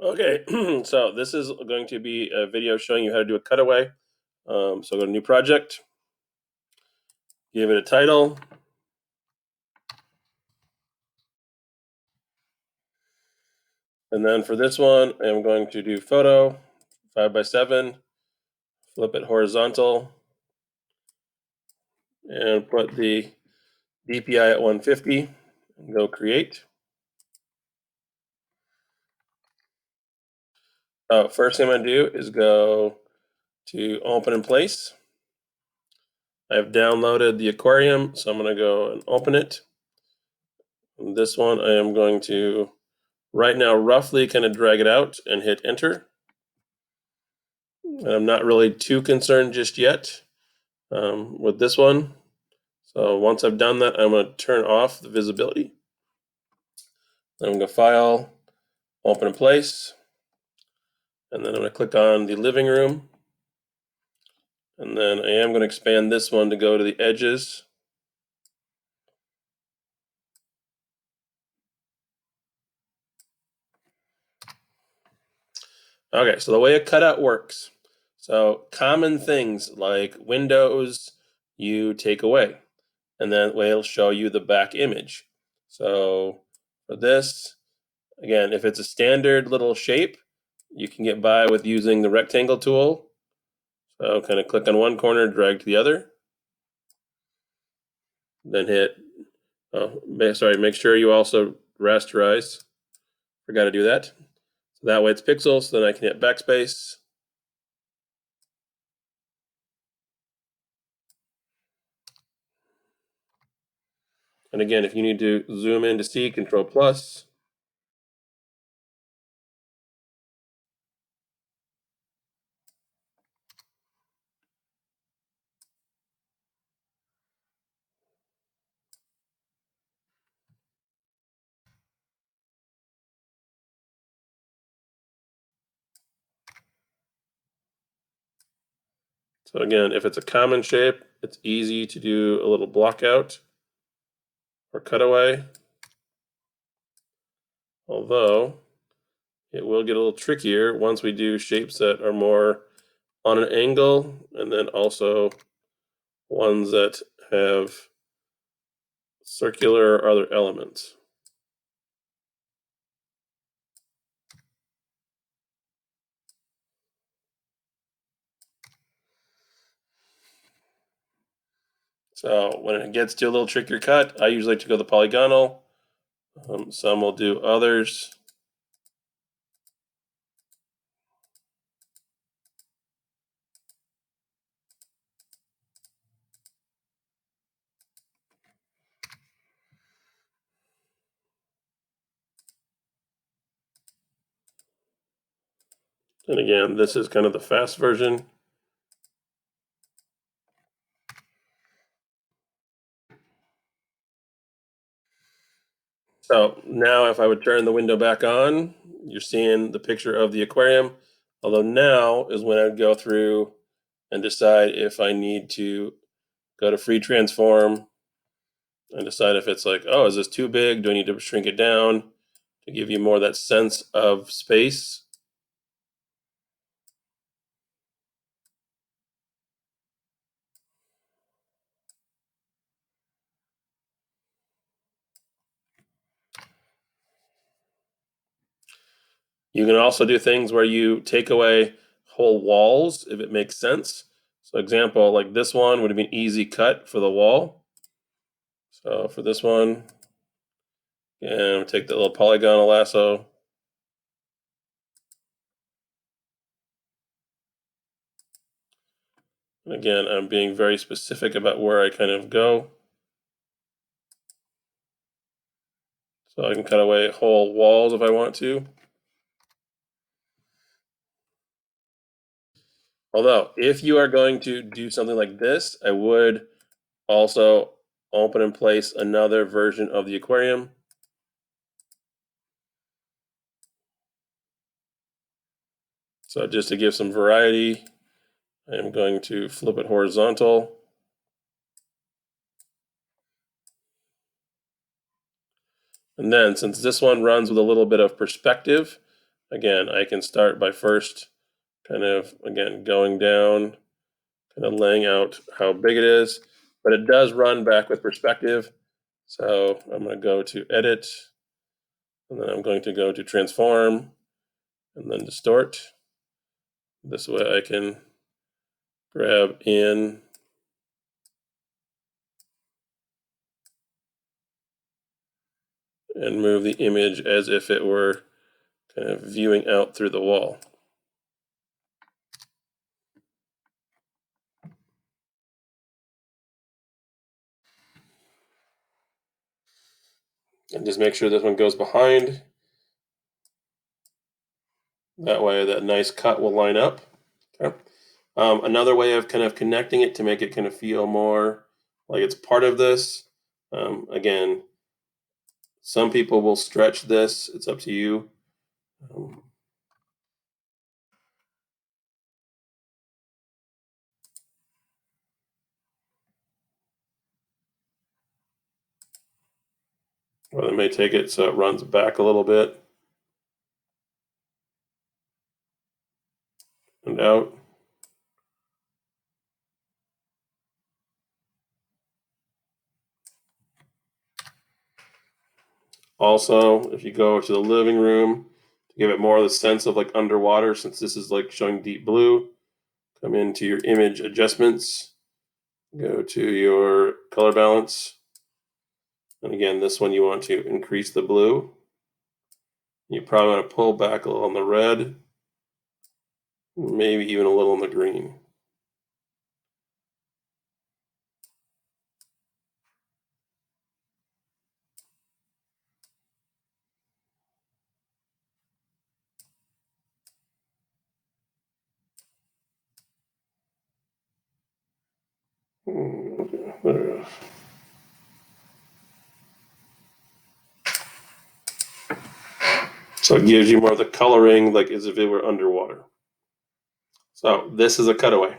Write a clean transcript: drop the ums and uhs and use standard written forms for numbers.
Okay, so this is going to be a video showing you how to do a cutaway. So go to new project, give it a title, and then for this one, I'm going to do photo 5x7, flip it horizontal, and put the DPI at 150, and go create. First thing I'm going to do is go to open in place. I've downloaded the aquarium, so I'm going to go and open it. And this one I am going to right now roughly kind of drag it out and hit enter. I'm not really too concerned just yet with this one. So once I've done that, I'm going to turn off the visibility. I'm going to File, Open in Place, and then I'm going to click on the living room. And then I am going to expand this one to go to the edges. Okay, so the way a cutout works. So common things like windows, you take away, and then it'll show you the back image. So for this, again, if it's a standard little shape, you can get by with using the rectangle tool. So kind of click on one corner, drag to the other, then hit, make sure you also rasterize. Forgot to do that. So that way it's pixels, so then I can hit backspace. And again, if you need to zoom in to see, Control plus. So again, if it's a common shape, it's easy to do a little block out or cutaway. Although it will get a little trickier once we do shapes that are more on an angle, and then also ones that have circular or other elements. So when it gets to a little trickier cut, I usually like to go the polygonal. Some will do others. And again, this is kind of the fast version. So now if I would turn the window back on, you're seeing the picture of the aquarium. Although now is when I'd go through and decide if I need to go to free transform and decide if it's like, oh, is this too big? Do I need to shrink it down to give you more of that sense of space? You can also do things where you take away whole walls if it makes sense. So example, like this one would have been easy cut for the wall. So for this one, and take the little polygonal lasso. And again, I'm being very specific about where I kind of go. So I can cut away whole walls if I want to. Although, if you are going to do something like this, I would also open and place another version of the aquarium. So just to give some variety, I'm going to flip it horizontal. And then since this one runs with a little bit of perspective, again, I can start by first kind of, again, going down, kind of laying out how big it is, but it does run back with perspective. So I'm going to go to edit, and then I'm going to go to transform, and then distort. This way I can grab in and move the image as if it were kind of viewing out through the wall. And just make sure this one goes behind. That way that nice cut will line up. Okay. Another way of kind of connecting it to make it kind of feel more like it's part of this. Again, some people will stretch this. It's up to you. Or they may take it so it runs back a little bit and out. Also, if you go to the living room to give it more of the sense of like underwater, since this is like showing deep blue, come into your image adjustments, go to your color balance. And again, this one you want to increase the blue. You probably want to pull back a little on the red, maybe even a little on the green. Okay. So it gives you more of the coloring, like as if it were underwater. So this is a cutaway.